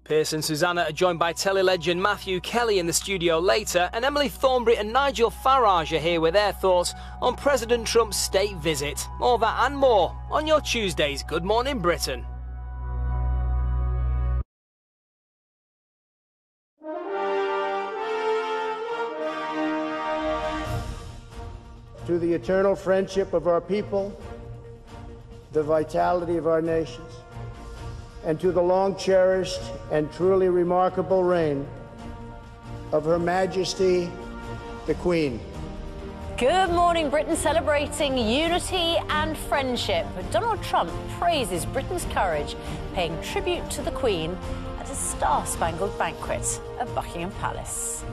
Piers and Susanna are joined by telly-legend Matthew Kelly in the studio later, and Emily Thornberry and Nigel Farage are here with their thoughts on President Trump's state visit. All that and more on your Tuesday's Good Morning Britain. To the eternal friendship of our people, the vitality of our nations, and to the long-cherished and truly remarkable reign of Her Majesty, the Queen. Good morning, Britain, celebrating unity and friendship. Donald Trump praises Britain's courage, paying tribute to the Queen at a star-spangled banquet at Buckingham Palace.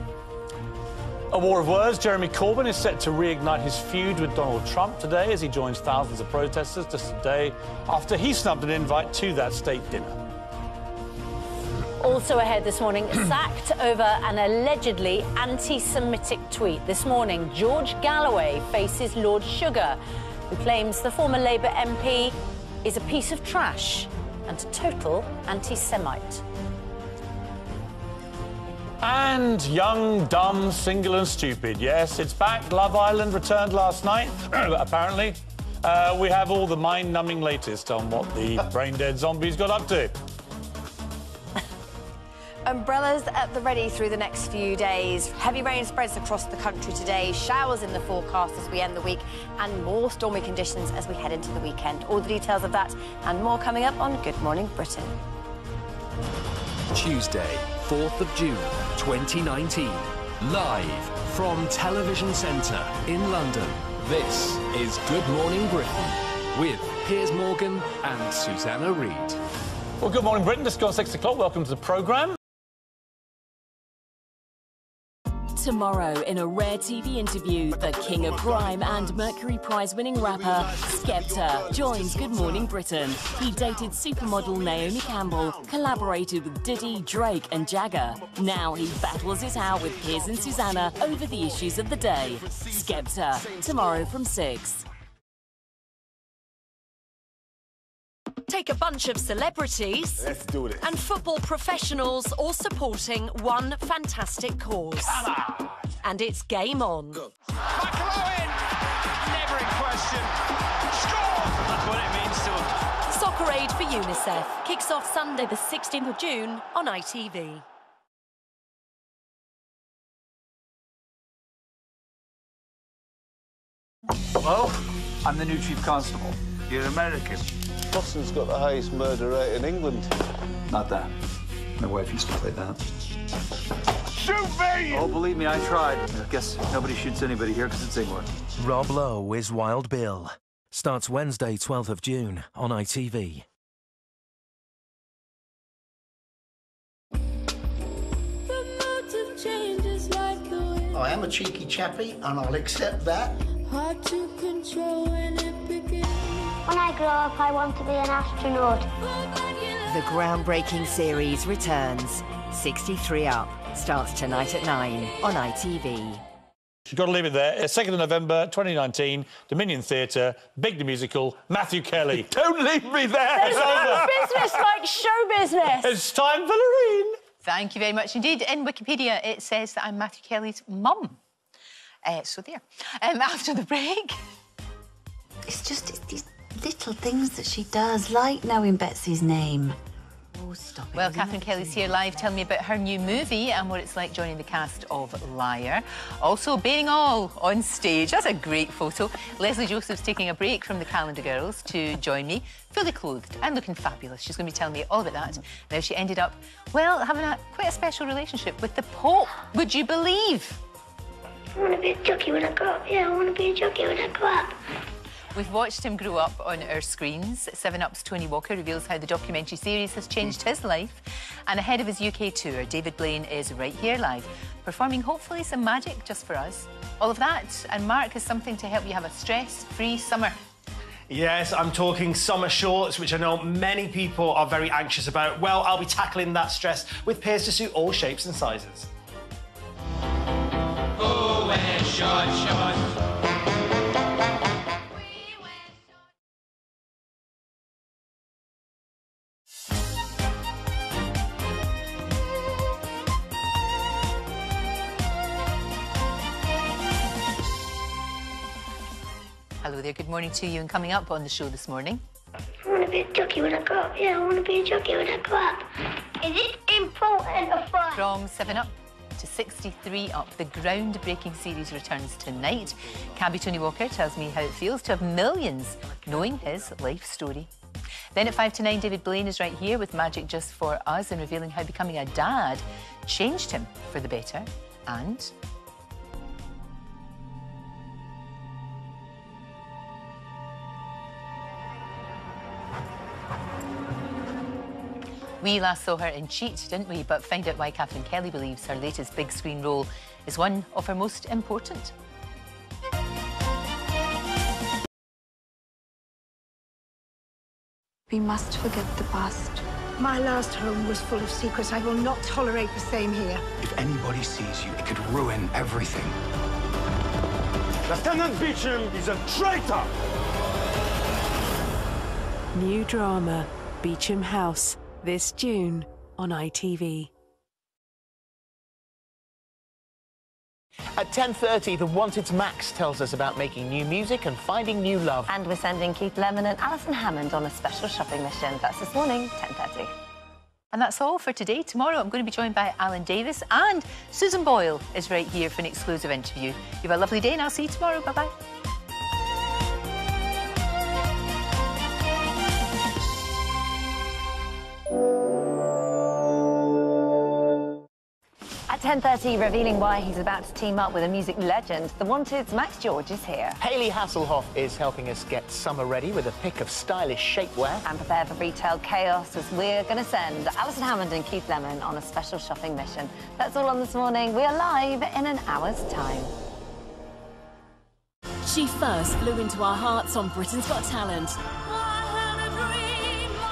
A war of words. Jeremy Corbyn is set to reignite his feud with Donald Trump today as he joins thousands of protesters just a day after he snubbed an invite to that state dinner. Also ahead this morning, sacked over an allegedly anti-Semitic tweet. This morning, George Galloway faces Lord Sugar, who claims the former Labour MP is a piece of trash and a total anti-Semite. And young, dumb, single and stupid. Yes, it's back. Love Island returned last night, apparently. We have all the mind-numbing latest on what the brain-dead zombies got up to. Umbrellas at the ready through the next few days. Heavy rain spreads across the country today, showers in the forecast as we end the week, and more stormy conditions as we head into the weekend. All the details of that and more coming up on Good Morning Britain. Tuesday, 4th of June, 2019. Live from Television Centre in London. This is Good Morning Britain with Piers Morgan and Susanna Reid. Well, good morning, Britain. Just gone 6 o'clock. Welcome to the programme. Tomorrow, in a rare TV interview, the king of grime and Mercury Prize-winning rapper Skepta joins Good Morning Britain. He dated supermodel Naomi Campbell, collaborated with Diddy, Drake and Jagger. Now he battles it out with Piers and Susanna over the issues of the day. Skepta, tomorrow from 6. Take a bunch of celebrities and football professionals all supporting one fantastic cause. And it's game on. McLowen! Never in question. Score! That's what it means to him. Soccer Aid for UNICEF kicks off Sunday the 16th of June on ITV. Hello, I'm the new Chief Constable. You're American. Boston's got the highest murder rate in England. Not that. My wife used to play that. Shoot me! Oh, believe me, I tried. I guess nobody shoots anybody here because it's England. Rob Lowe is Wild Bill. Starts Wednesday, 12th of June on ITV. I am a cheeky chappy, and I'll accept that. Hard to control when it begins. When I grow up, I want to be an astronaut. The groundbreaking series returns. 63 Up starts tonight at 9 on ITV. You've got to leave it there. 2nd of November 2019, Dominion Theatre, Big the Musical, Matthew Kelly. Don't leave me there! There's no business like show business. It's time for Lorraine. Thank you very much indeed. In Wikipedia, it says that I'm Matthew Kelly's mum. So there. After the break... It's these little things that she does, like knowing Betsy's name. Oh, stop it. Well, Catherine Kelly's here live telling me about her new movie and what it's like joining the cast of Liar. Also, bearing all on stage. That's a great photo. Leslie Joseph's taking a break from the Calendar Girls to join me, fully clothed and looking fabulous. She's going to be telling me all about that. Now, she ended up, well, having quite a special relationship with the Pope. Would you believe? I want to be a jockey when I grow up. Yeah, I want to be a jockey when I grow up. We've watched him grow up on our screens. 7UP's Tony Walker reveals how the documentary series has changed his life. And ahead of his UK tour, David Blaine is right here live, performing hopefully some magic just for us. All of that, and Mark has something to help you have a stress-free summer. Yes, I'm talking summer shorts, which I know many people are very anxious about. Well, I'll be tackling that stress with pairs to suit all shapes and sizes. Who wears short shorts? Hello there, good morning to you. And coming up on the show this morning... I want to be a jockey when I grow up. Yeah, I want to be a jockey when I grow up. Is it important or fun? From 7 Up to 63 Up, the groundbreaking series returns tonight. Cabby Tony Walker tells me how it feels to have millions knowing his life story. Then at 5 to 9, David Blaine is right here with Magic Just for Us and revealing how becoming a dad changed him for the better. And... we last saw her in Cheat, didn't we? But find out why Catherine Kelly believes her latest big screen role is one of her most important. We must forget the past. My last home was full of secrets. I will not tolerate the same here. If anybody sees you, it could ruin everything. Lieutenant Beecham is a traitor! New drama, Beecham House, this June on ITV. At 10:30, The Wanted's Max tells us about making new music and finding new love. And we're sending Keith Lemon and Alison Hammond on a special shopping mission. That's this morning, 10:30. And that's all for today. Tomorrow I'm going to be joined by Alan Davis, and Susan Boyle is right here for an exclusive interview. You have a lovely day and I'll see you tomorrow. Bye-bye. At 10:30, revealing why he's about to team up with a music legend, The Wanted's Max George is here. Hayley Hasselhoff is helping us get summer ready with a pick of stylish shapewear. And prepare for retail chaos as we're going to send Alison Hammond and Keith Lemon on a special shopping mission. That's all on This Morning. We are live in an hour's time. She first flew into our hearts on Britain's Got Talent.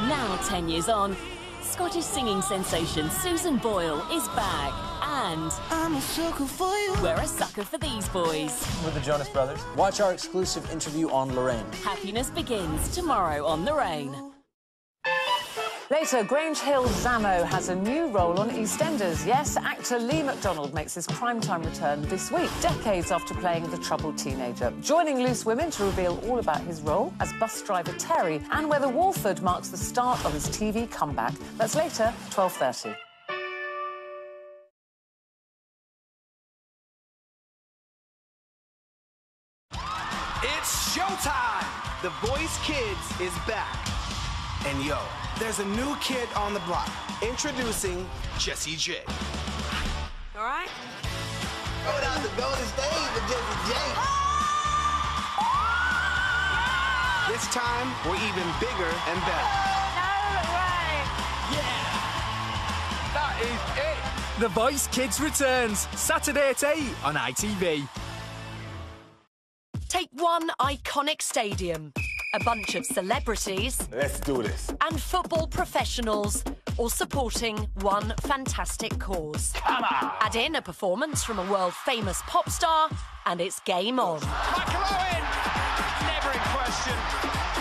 Now, 10 years on, Scottish singing sensation Susan Boyle is back. And I'm a sucker for you. We're a sucker for these boys. We're the Jonas Brothers. Watch our exclusive interview on Lorraine. Happiness begins tomorrow on Lorraine. Later, Grange Hill Zamo has a new role on EastEnders. Yes, actor Lee McDonald makes his primetime return this week, decades after playing the troubled teenager. Joining Loose Women to reveal all about his role as bus driver Terry and whether Walford marks the start of his TV comeback. That's later, 12:30. It's showtime! The Voice Kids is back. And yo, there's a new kid on the block. Introducing Jessie J. All right? Going out the golden stage for Jessie J. This time, we're even bigger and better. That is it! The Voice Kids returns Saturday at 8 on ITV. Take one iconic stadium, a bunch of celebrities... Let's do this. ...and football professionals, all supporting one fantastic cause. Come on! Add in a performance from a world-famous pop star, and it's game on. McLowen! Never in question.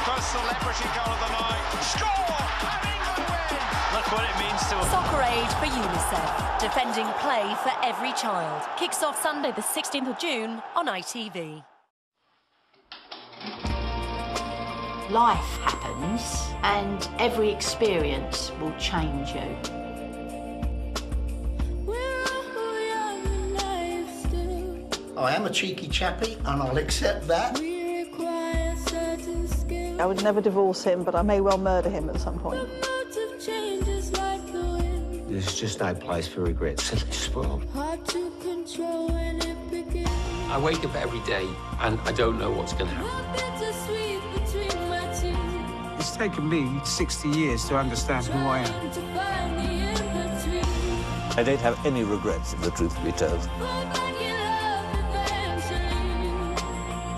First celebrity goal of the night. Score! And England win! Look what it means to them. Soccer Aid for UNICEF, defending play for every child. Kicks off Sunday the 16th of June on ITV. Life happens and every experience will change you. I am a cheeky chappy and I'll accept that. I would never divorce him, but I may well murder him at some point. There's just no place for regrets in this world. I wake up every day and I don't know what's going to happen. It's taken me 60 years to understand who I am. I don't have any regrets, if the truth be told.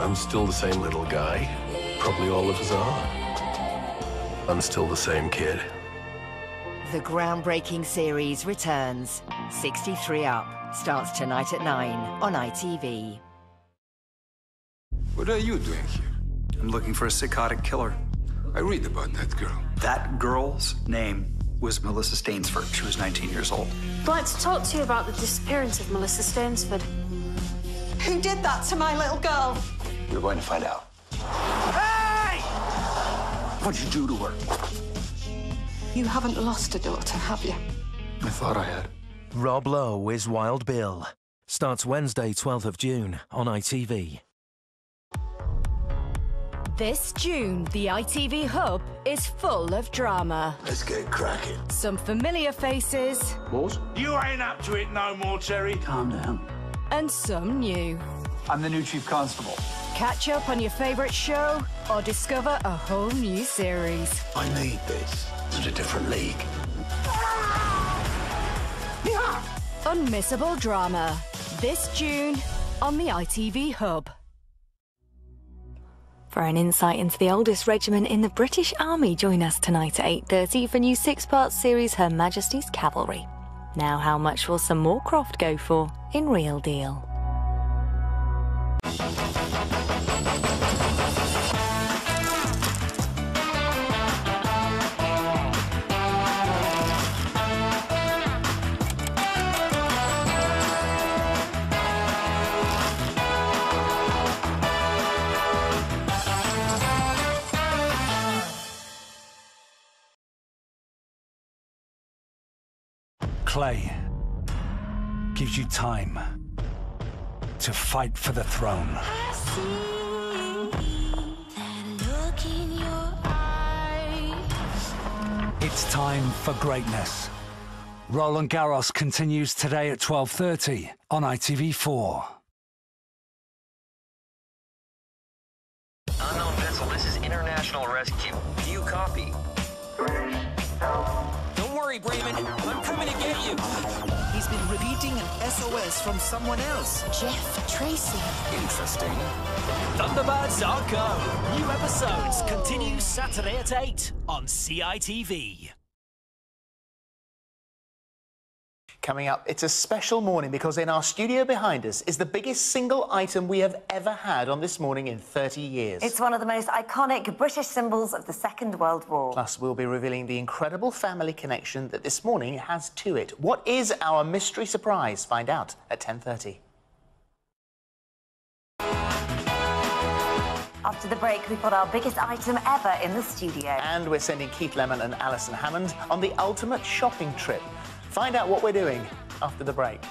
I'm still the same little guy. Probably all of us are. I'm still the same kid. The groundbreaking series returns. 63 Up starts tonight at 9 on ITV. What are you doing here? I'm looking for a psychotic killer. I read about that girl. That girl's name was Melissa Stainsford. She was 19 years old. I'd like to talk to you about the disappearance of Melissa Stainsford. Who did that to my little girl? You're going to find out. Hey! What'd you do to her? You haven't lost a daughter, have you? I thought I had. Rob Lowe is Wild Bill. Starts Wednesday, 12th of June on ITV. This June, the ITV Hub is full of drama. Let's get cracking. Some familiar faces. What? You ain't up to it no more, Terry. Calm down. And some new. I'm the new chief constable. Catch up on your favourite show or discover a whole new series. I need this. It's a different league. Unmissable drama. This June on the ITV Hub. For an insight into the oldest regiment in the British Army, join us tonight at 8:30 for new 6-part series Her Majesty's Cavalry. Now, how much will some Moorcroft go for in Real Deal? Clay gives you time to fight for the throne. I see that look in your eyes. It's time for greatness. Roland Garros continues today at 12:30 on ITV4. Unknown vessel, this is international rescue. Do you copy? Don't worry, Brayman. I'm coming to get you. He's been repeating an SOS from someone else. Jeff Tracy. Interesting. Thunderbirds are go. New episodes continue Saturday at 8 on CITV. Coming up, it's a special morning because in our studio behind us is the biggest single item we have ever had on This Morning in 30 years. It's one of the most iconic British symbols of the Second World War. Plus, we'll be revealing the incredible family connection that This Morning has to it. What is our mystery surprise? Find out at 10:30. After the break, we've got our biggest item ever in the studio. And we're sending Keith Lemon and Alison Hammond on the ultimate shopping trip. Find out what we're doing after the break.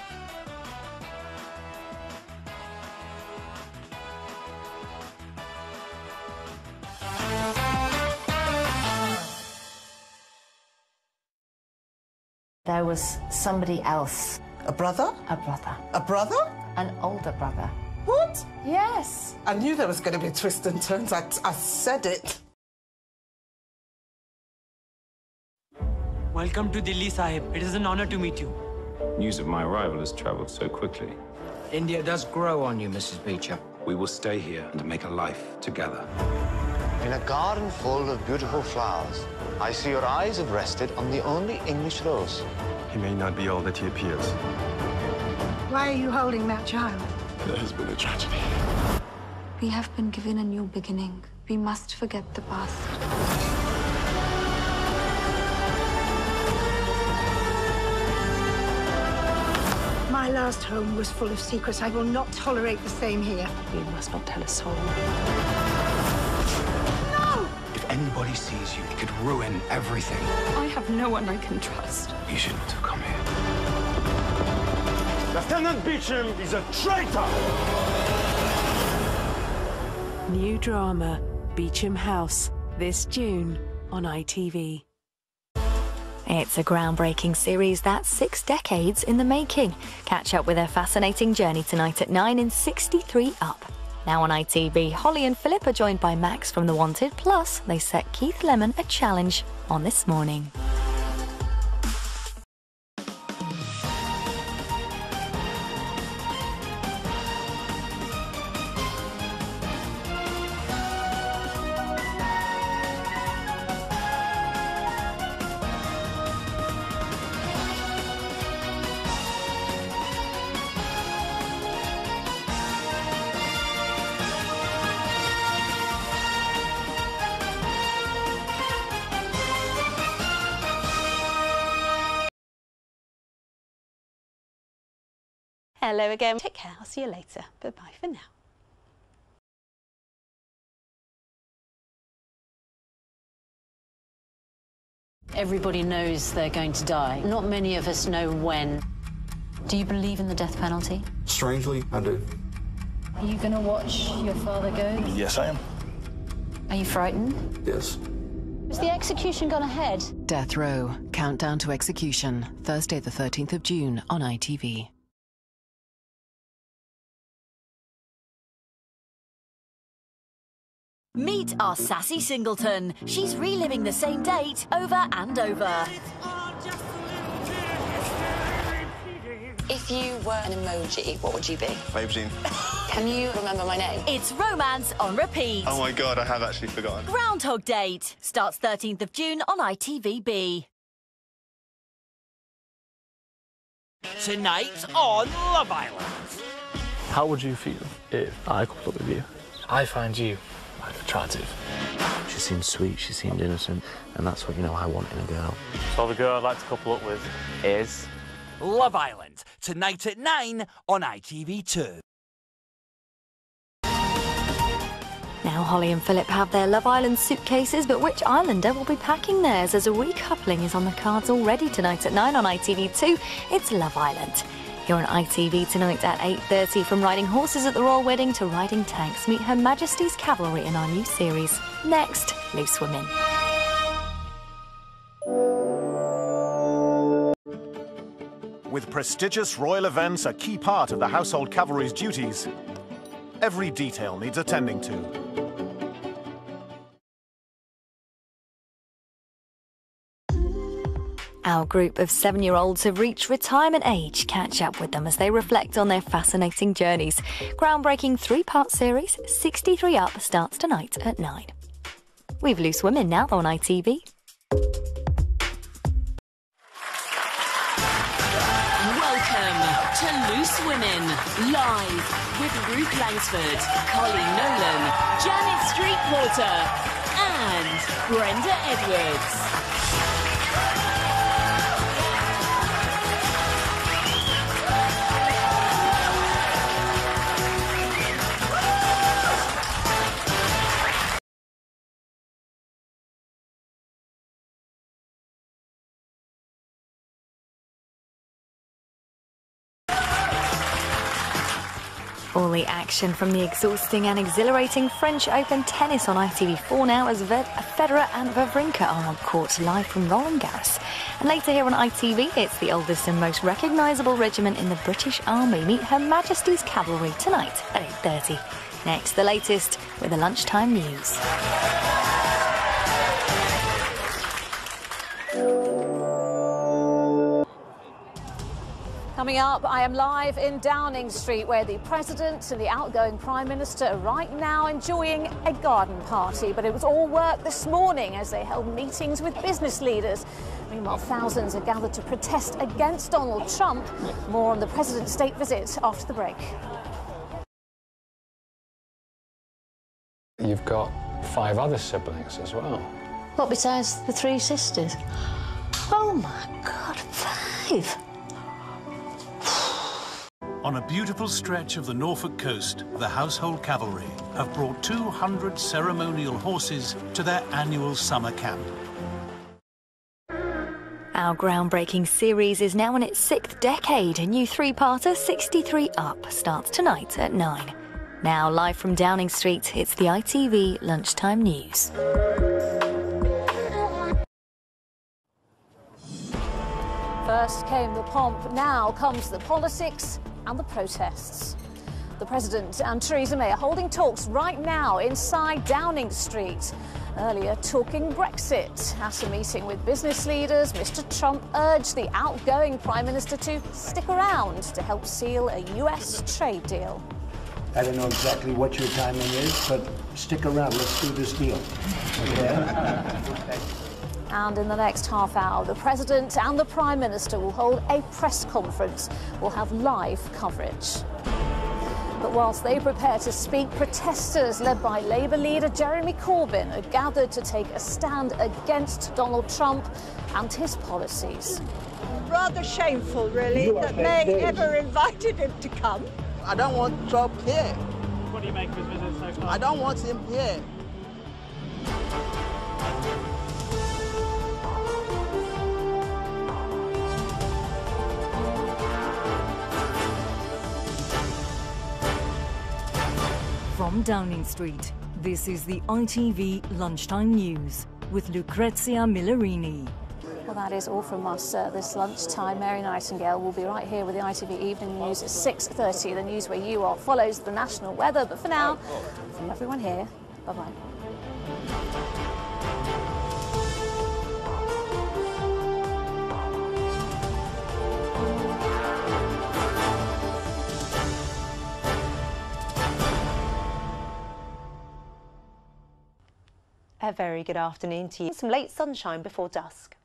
There was somebody else. A brother? A brother. A brother? An older brother. What? Yes. I knew there was going to be twists and turns. I said it. Welcome to Delhi, Sahib. It is an honor to meet you. News of my arrival has travelled so quickly. India does grow on you, Mrs. Beecher. We will stay here and make a life together. In a garden full of beautiful flowers, I see your eyes have rested on the only English rose. He may not be all that he appears. Why are you holding that child? There has been a tragedy. We have been given a new beginning. We must forget the past. My last home was full of secrets. I will not tolerate the same here. You must not tell a soul. No! If anybody sees you, it could ruin everything. I have no one I can trust. You shouldn't have come here. Lieutenant Beecham is a traitor! New drama, Beecham House, this June on ITV. It's a groundbreaking series that's 6 decades in the making. Catch up with their fascinating journey tonight at 9 in 63 Up. Now on ITV, Holly and Philip are joined by Max from The Wanted, plus they set Keith Lemon a challenge on This Morning. Hello again. Take care. I'll see you later. Bye-bye for now. Everybody knows they're going to die. Not many of us know when. Do you believe in the death penalty? Strangely, I do. Are you going to watch your father go? Yes, I am. Are you frightened? Yes. Has the execution gone ahead? Death Row, Countdown to Execution, Thursday the 13th of June on ITV. Meet our sassy singleton. She's reliving the same date over and over. If you were an emoji, what would you be? Aubergine. Can you remember my name? It's romance on repeat. Oh my God, I have actually forgotten. Groundhog Date starts 13th of June on ITVB. Tonight on Love Island. How would you feel if I coupled up with you? I find you attractive. She seemed sweet, she seemed innocent, and that's what, I want in a girl. So the girl I'd like to couple up with is... Love Island, tonight at 9 on ITV2. Now Holly and Philip have their Love Island suitcases, but which islander will be packing theirs? As a recoupling is on the cards already tonight at 9 on ITV2. It's Love Island. Here on ITV tonight at 8:30, from riding horses at the royal wedding to riding tanks, meet Her Majesty's Cavalry in our new series. Next, Loose Women. With prestigious royal events a key part of the household cavalry's duties, every detail needs attending to. Our group of 7-year-olds have reached retirement age. Catch up with them as they reflect on their fascinating journeys. Groundbreaking 3-part series, 63 Up, starts tonight at 9. We've Loose Women now on ITV. To Loose Women, live with Ruth Langsford, Colleen Nolan, Janet Streetwater and Brenda Edwards. All the action from the exhausting and exhilarating French Open tennis on ITV4 now, as Federer and Wawrinka are on court live from Roland Garros. And later here on ITV, it's the oldest and most recognisable regiment in the British Army. Meet Her Majesty's Cavalry tonight at 8:30. Next, the latest with the lunchtime news. Coming up, I am live in Downing Street, where the President and the outgoing Prime Minister are right now enjoying a garden party. But it was all work this morning as they held meetings with business leaders. Meanwhile, thousands are gathered to protest against Donald Trump. More on the President's state visit after the break. You've got 5 other siblings as well. What, besides the 3 sisters? Oh, my God, 5! On a beautiful stretch of the Norfolk coast, the Household Cavalry have brought 200 ceremonial horses to their annual summer camp. Our groundbreaking series is now in its 6th decade. A new 3-parter, 63 Up, starts tonight at 9. Now, live from Downing Street, it's the ITV Lunchtime News. First came the pomp, now comes the politics and the protests. The President and Theresa May are holding talks right now inside Downing Street. Earlier, talking Brexit. At a meeting with business leaders, Mr. Trump urged the outgoing Prime Minister to stick around to help seal a US trade deal. I don't know exactly what your timing is, but stick around. Let's do this deal. Okay? And in the next half hour, the President and the Prime Minister will hold a press conference. We'll have live coverage. But whilst they prepare to speak, protesters led by Labour leader Jeremy Corbyn are gathered to take a stand against Donald Trump and his policies. Rather shameful, really, that May ever invited him to come. I don't want Trump here. What do you make of his visit so far? I don't want him here. From Downing Street, this is the ITV Lunchtime News with Lucrezia Millerini. Well, that is all from us this lunchtime. Mary Nightingale will be right here with the ITV Evening News at 6:30. The news where you are follows the national weather. But for now, from everyone here, bye-bye. A very good afternoon to you. Some late sunshine before dusk.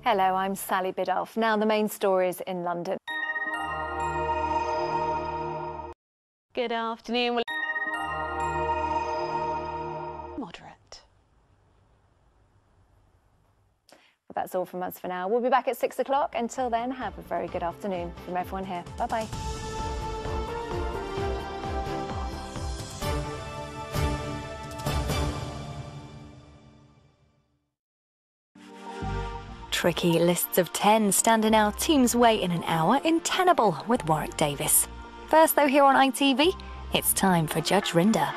Hello, I'm Sally Biddulph. Now the main stories in London. Good afternoon. Moderate. Well, that's all from us for now. We'll be back at 6 o'clock. Until then, have a very good afternoon from everyone here. Bye-bye. Tricky lists of 10 stand in our team's way in an hour in Tenable with Warwick Davis. First, though, here on ITV, it's time for Judge Rinder.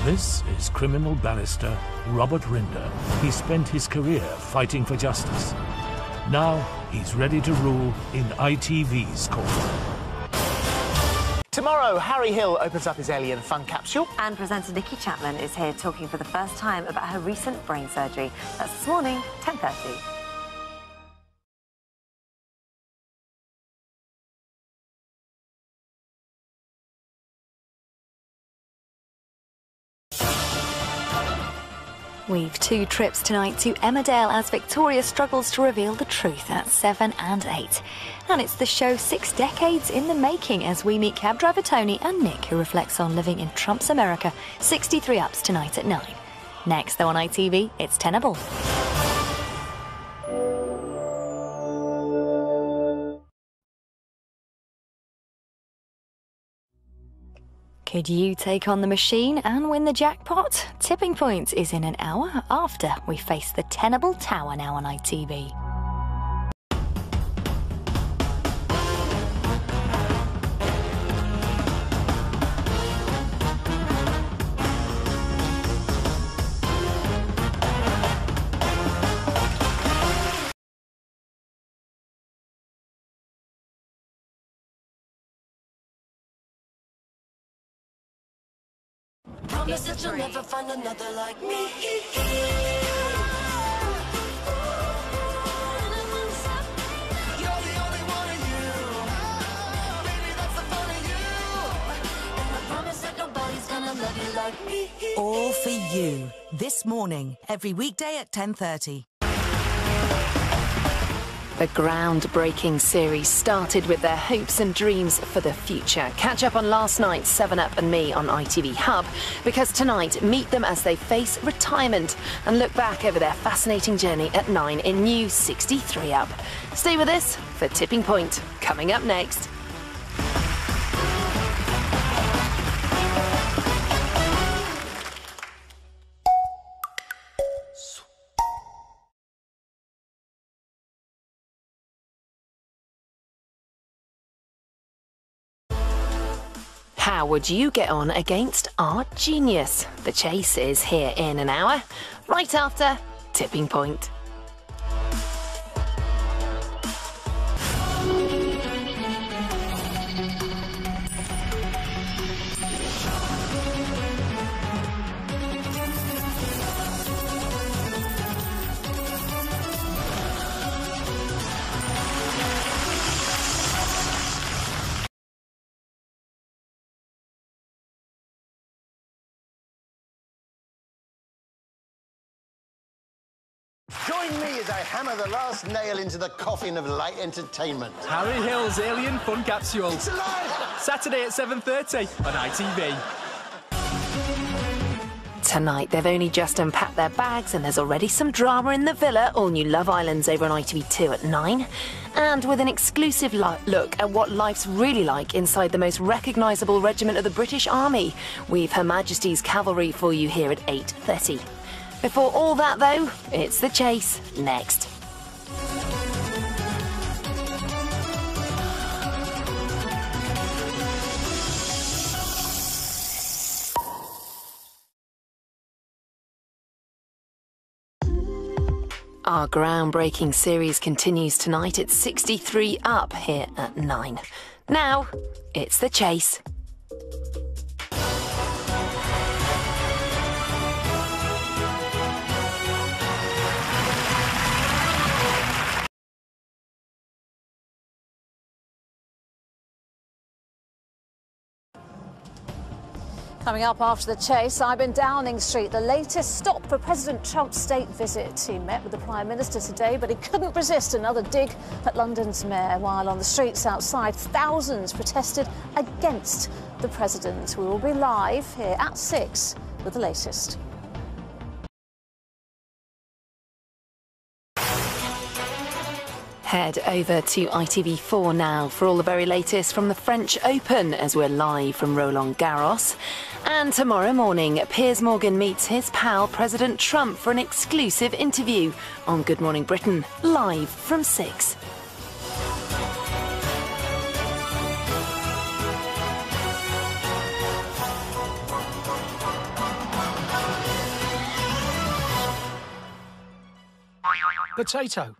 This is criminal barrister Robert Rinder. He spent his career fighting for justice. Now he's ready to rule in ITV's court. Tomorrow, Harry Hill opens up his alien fun capsule. And presenter Nikki Chapman is here talking for the first time about her recent brain surgery. That's this morning, 10:30. We've 2 trips tonight to Emmerdale as Victoria struggles to reveal the truth at 7 and 8. And it's the show 6 decades in the making as we meet cab driver Tony and Nick, who reflects on living in Trump's America. 63 Ups tonight at 9. Next, though, on ITV, it's Tenable. Could you take on the machine and win the jackpot? Tipping Point is in an hour after we face the Tenable Tower now on ITV. Promise that you'll never find another like me. You're the only one of you. Baby, that's the fun of you. And I promise that nobody's gonna love you like me. All for you. This morning, every weekday at 10:30. The groundbreaking series started with their hopes and dreams for the future. Catch up on last night's 7 Up and Me on ITV Hub, because tonight, meet them as they face retirement and look back over their fascinating journey at 9 in new 63 Up. Stay with us for Tipping Point, coming up next. How would you get on against our genius? The chase is here in an hour, right after Tipping Point. Join me as I hammer the last nail into the coffin of light entertainment. Harry Hill's Alien Fun Capsule. It's alive! Saturday at 7:30 on ITV. tonight. They've only just unpacked their bags and there's already some drama in the villa. All new Love Island's over on ITV2 at 9. And with an exclusive look at what life's really like inside the most recognisable regiment of the British Army, we've Her Majesty's Cavalry for you here at 8:30. Before all that, though, it's The Chase next. Our groundbreaking series continues tonight at 63 up here at 9. Now, it's The Chase. Coming up after The Chase, I'm in Downing Street, the latest stop for President Trump's state visit. He met with the Prime Minister today, but he couldn't resist another dig at London's mayor. While on the streets outside, thousands protested against the President. We will be live here at 6 with the latest. Head over to ITV4 now for all the very latest from the French Open as we're live from Roland Garros. And tomorrow morning, Piers Morgan meets his pal President Trump for an exclusive interview on Good Morning Britain, live from 6. Potato.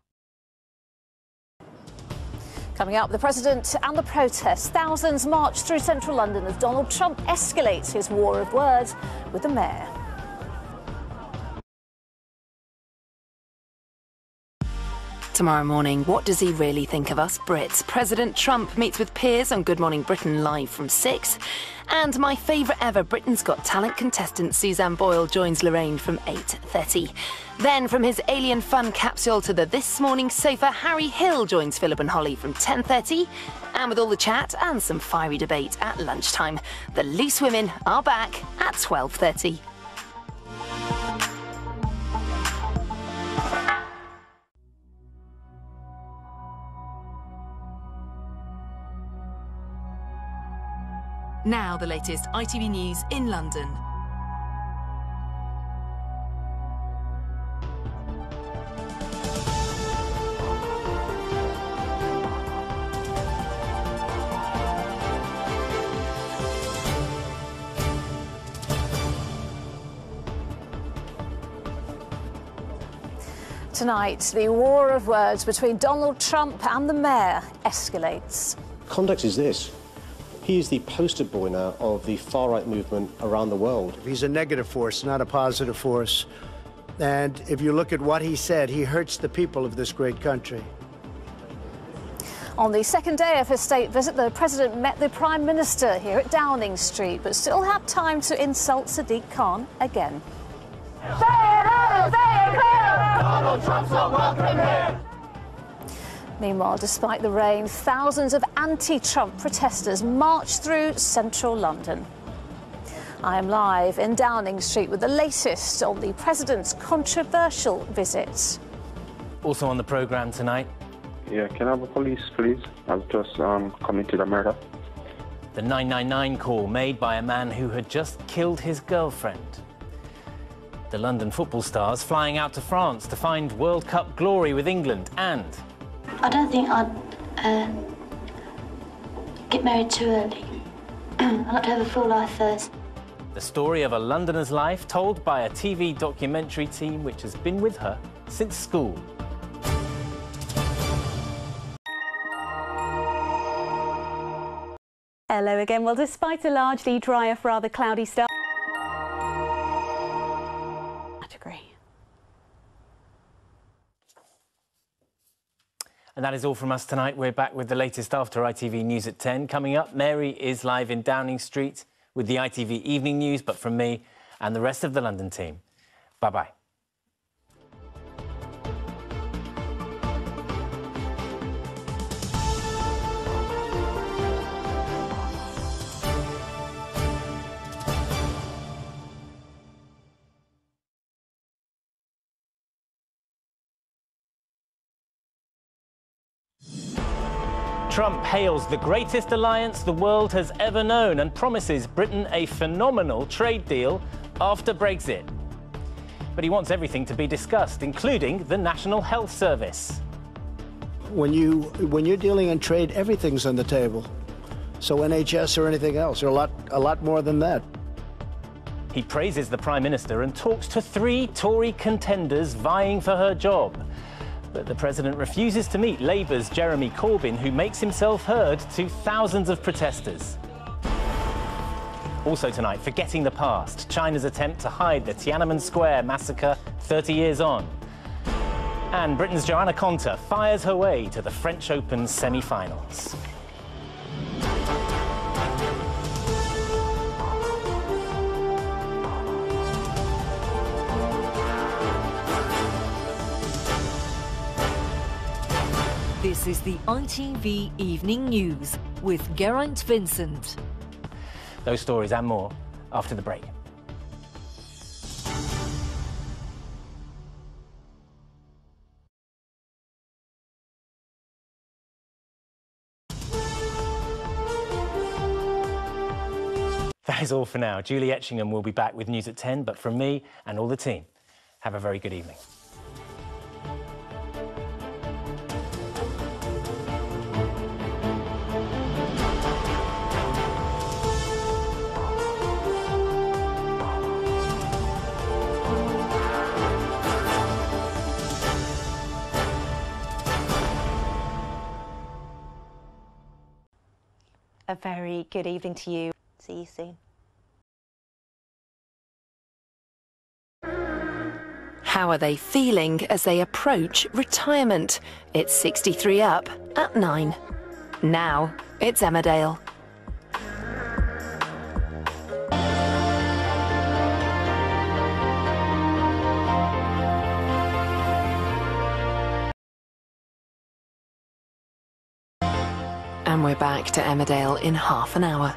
Coming up, the President and the protests. Thousands march through central London as Donald Trump escalates his war of words with the mayor. Tomorrow morning, what does he really think of us Brits? President Trump meets with Piers on Good Morning Britain live from 6. And my favourite ever Britain's Got Talent contestant Suzanne Boyle joins Lorraine from 8:30. Then from his alien fun capsule to the This Morning sofa, Harry Hill joins Philip and Holly from 10:30. And with all the chat and some fiery debate at lunchtime, the Loose Women are back at 12:30. Now the latest ITV News in London. Tonight, the war of words between Donald Trump and the mayor escalates. Context is this. He is the poster boy now of the far-right movement around the world. He's a negative force, not a positive force. And if you look at what he said, he hurts the people of this great country. On the second day of his state visit, the President met the Prime Minister here at Downing Street, but still had time to insult Sadiq Khan again. Say it loud, say it clear! Donald Trump's not welcome here! Meanwhile, despite the rain, thousands of anti-Trump protesters marched through central London. I am live in Downing Street with the latest on the President's controversial visit. Also on the programme tonight. Yeah, can I have a police, please? I've just committed a murder. The 999 call made by a man who had just killed his girlfriend. The London football stars flying out to France to find World Cup glory with England, and I don't think I'd get married too early. I'd like to have a full life first. the story of a Londoner's life told by a TV documentary team which has been with her since school. Hello again. Well, despite a largely drier, rather cloudy start, And that is all from us tonight. We're back with the latest after ITV News at 10. Coming up, Mary is live in Downing Street with the ITV Evening News, but from me and the rest of the London team. Bye-bye. Trump hails the greatest alliance the world has ever known and promises Britain a phenomenal trade deal after Brexit. But he wants everything to be discussed, including the National Health Service. When you're dealing in trade, everything's on the table. So NHS or anything else, or a lot more than that. He praises the Prime Minister and talks to 3 Tory contenders vying for her job. But the President refuses to meet Labour's Jeremy Corbyn, who makes himself heard to thousands of protesters. Also tonight, forgetting the past, China's attempt to hide the Tiananmen Square massacre 30 years on. And Britain's Joanna Konta fires her way to the French Open semi-finals. This is the ITV Evening News with Geraint Vincent. Those stories and more after the break. That is all for now. Julie Etchingham will be back with news at 10, but from me and all the team, have a very good evening. A very good evening to you. See you soon. How are they feeling as they approach retirement? It's 63 up at 9. Now it's Emmerdale. And we're back to Emmerdale in half an hour.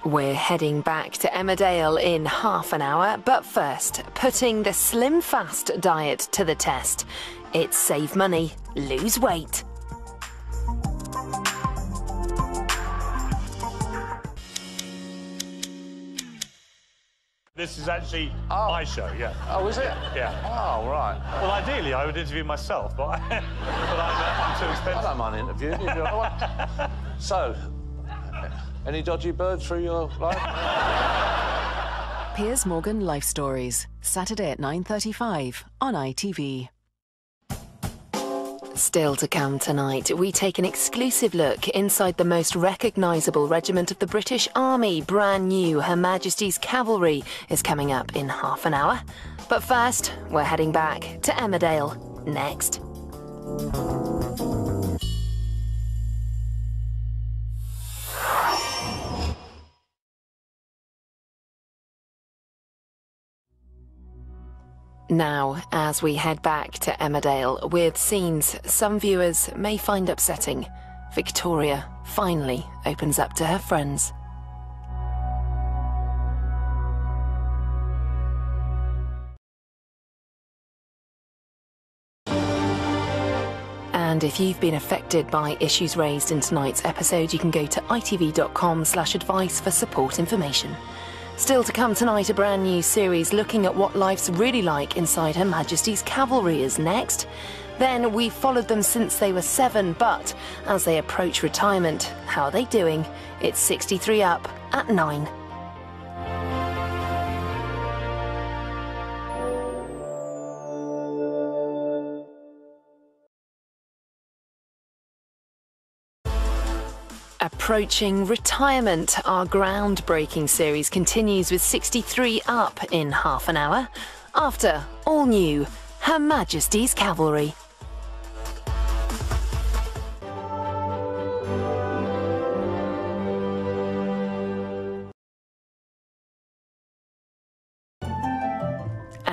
We're heading back to Emmerdale in half an hour, but first, putting the Slim Fast diet to the test. It's save money, lose weight. This is actually my show, yeah. Oh, is it? Yeah. Oh, right. Well, ideally, I would interview myself, but, I'm too expensive. I don't mind interviewing you if you want. So, any dodgy birds through your life? Piers Morgan Life Stories, Saturday at 9:35 on ITV. Still to come tonight, we take an exclusive look inside the most recognisable regiment of the British Army. Brand new Her Majesty's Cavalry is coming up in half an hour. But first, we're heading back to Emmerdale next. Now, as we head back to Emmerdale with scenes some viewers may find upsetting, Victoria finally opens up to her friends. And if you've been affected by issues raised in tonight's episode, you can go to itv.com/advice for support information. Still to come tonight, a brand new series looking at what life's really like inside Her Majesty's Cavalry is next. Then we followed them since they were 7, but as they approach retirement, how are they doing? It's 63 up at 9. Approaching retirement, our groundbreaking series continues with 63 up in half an hour. After all new Her Majesty's Cavalry.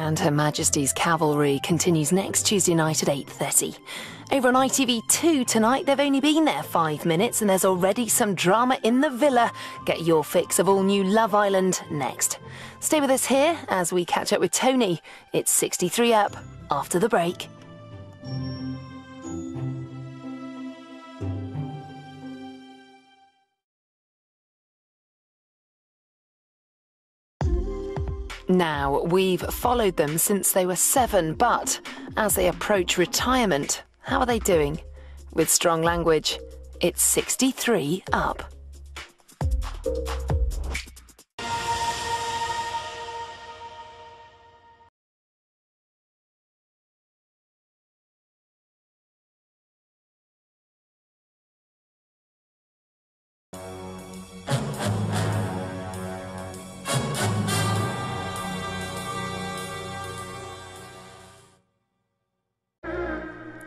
And Her Majesty's Cavalry continues next Tuesday night at 8:30. Over on ITV2 tonight, they've only been there 5 minutes and there's already some drama in the villa. Get your fix of all new Love Island next. Stay with us here as we catch up with Tony. It's 63 up after the break. Now, we've followed them since they were 7, but as they approach retirement, how are they doing? With strong language, it's 63 up.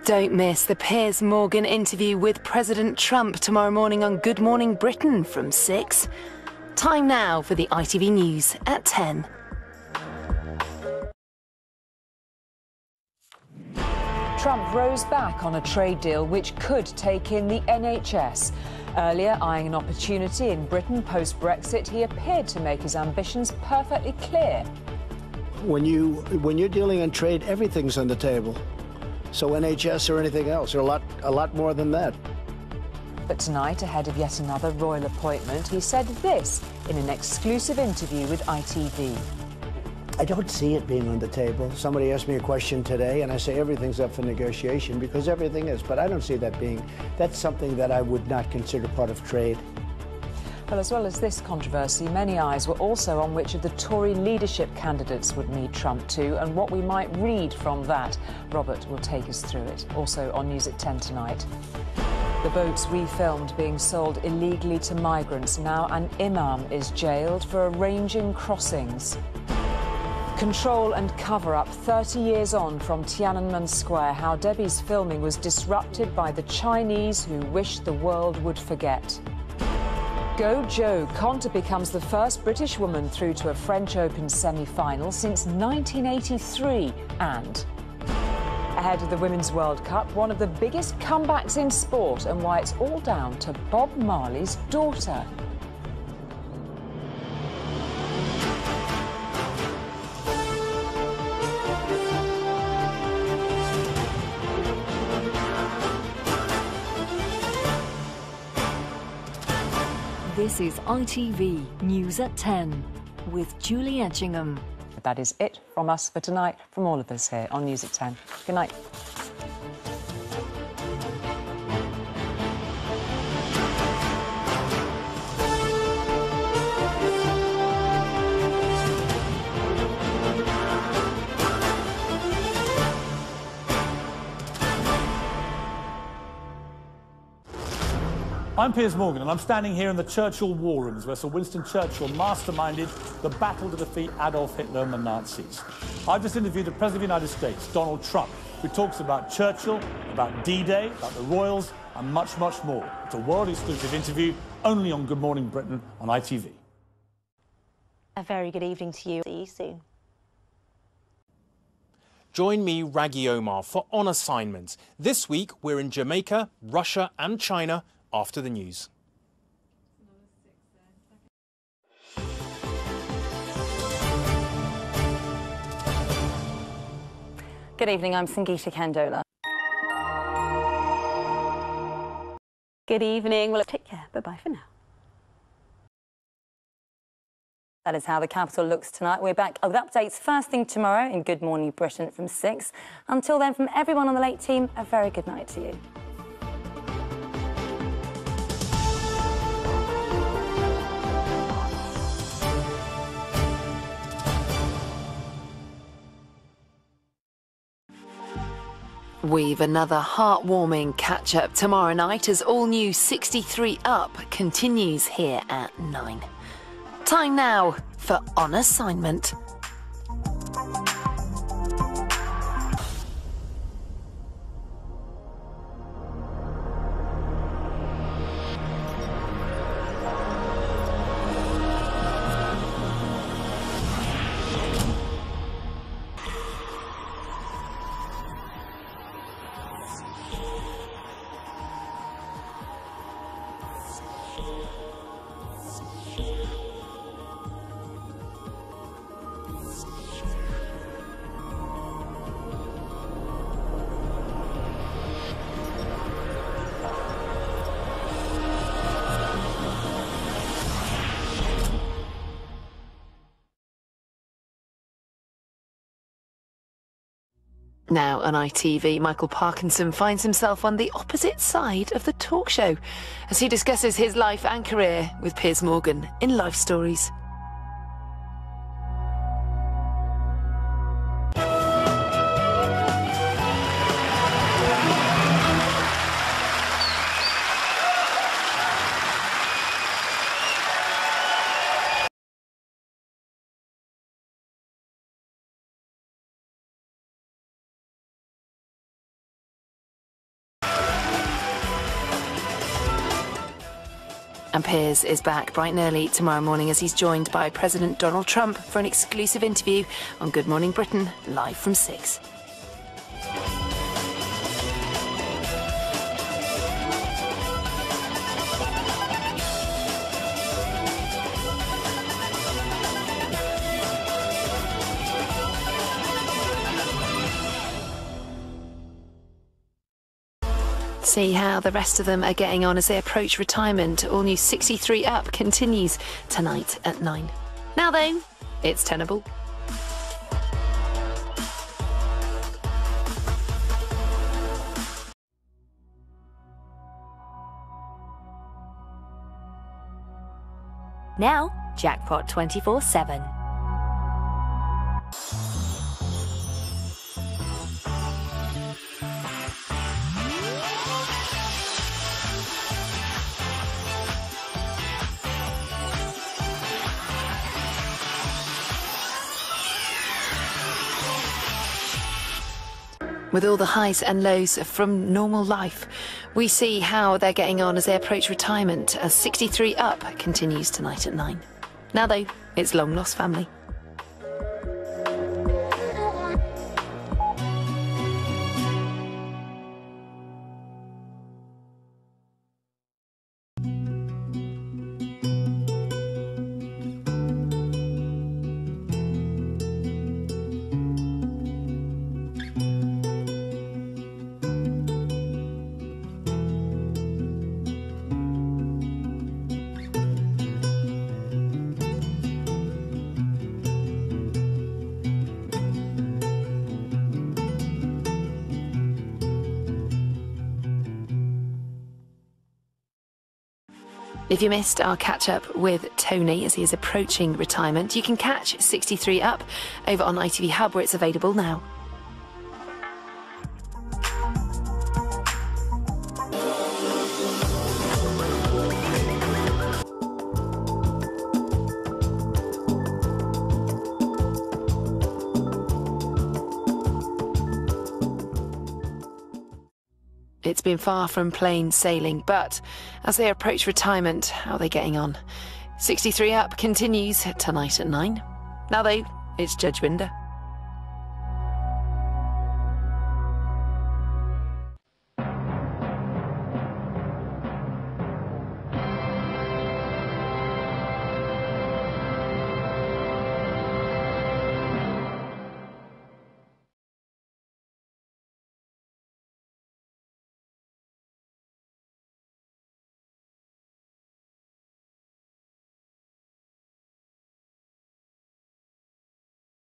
Don't miss the Piers Morgan interview with President Trump tomorrow morning on Good Morning Britain from 6. Time now for the ITV News at 10. Trump rose back on a trade deal which could take in the NHS. Earlier, eyeing an opportunity in Britain post-Brexit, he appeared to make his ambitions perfectly clear. When you're dealing in trade, everything's on the table. So NHS or anything else, or a lot more than that. But tonight, ahead of yet another royal appointment, he said this in an exclusive interview with ITV. I don't see it being on the table. Somebody asked me a question today, and I say everything's up for negotiation, because everything is, but I don't see that being. That's something that I would not consider part of trade. Well, as well as this controversy, many eyes were also on which of the Tory leadership candidates would meet Trump too, and what we might read from that. Robert will take us through it, also on News at 10 tonight. The boats we filmed being sold illegally to migrants. Now an imam is jailed for arranging crossings. Control and cover-up 30 years on from Tiananmen Square. How Debbie's filming was disrupted by the Chinese who wished the world would forget. Go Joe, Conta becomes the first British woman through to a French Open semi-final since 1983. And ahead of the Women's World Cup, one of the biggest comebacks in sport and why it's all down to Bob Marley's daughter. This is ITV News at 10 with Julie Etchingham. That is it from us for tonight, from all of us here on News at 10. Good night. I'm Piers Morgan, and I'm standing here in the Churchill War Rooms, where Sir Winston Churchill masterminded the battle to defeat Adolf Hitler and the Nazis. I've just interviewed the President of the United States, Donald Trump, who talks about Churchill, about D-Day, about the Royals, and much, much more. It's a world-exclusive interview, only on Good Morning Britain on ITV. A very good evening to you. See you soon. Join me, Raggy Omar, for On Assignment. This week, we're in Jamaica, Russia and China, after the news. Good evening, I'm Sangeeta Kandola. Good evening. Well, take care. Bye-bye for now. That is how the capital looks tonight. We're back with updates first thing tomorrow in Good Morning Britain from 6. Until then, from everyone on the late team, a very good night to you. We've another heartwarming catch-up tomorrow night as all new 63 Up continues here at 9. Time now for On Assignment. Now on ITV, Michael Parkinson finds himself on the opposite side of the talk show as he discusses his life and career with Piers Morgan in Life Stories. And Piers is back bright and early tomorrow morning as he's joined by President Donald Trump for an exclusive interview on Good Morning Britain, live from 6. See how the rest of them are getting on as they approach retirement. All new 63 Up continues tonight at 9. Now though, it's tenable. Now, Jackpot 24/7. With all the highs and lows from normal life, we see how they're getting on as they approach retirement as 63 Up continues tonight at 9. Now though, it's Long Lost Family. If you missed our catch-up with Tony as he is approaching retirement, you can catch 63 Up over on ITV Hub where it's available now. It's been far from plain sailing, but as they approach retirement, how are they getting on? 63 Up continues tonight at 9. Now though, it's Judge Winder.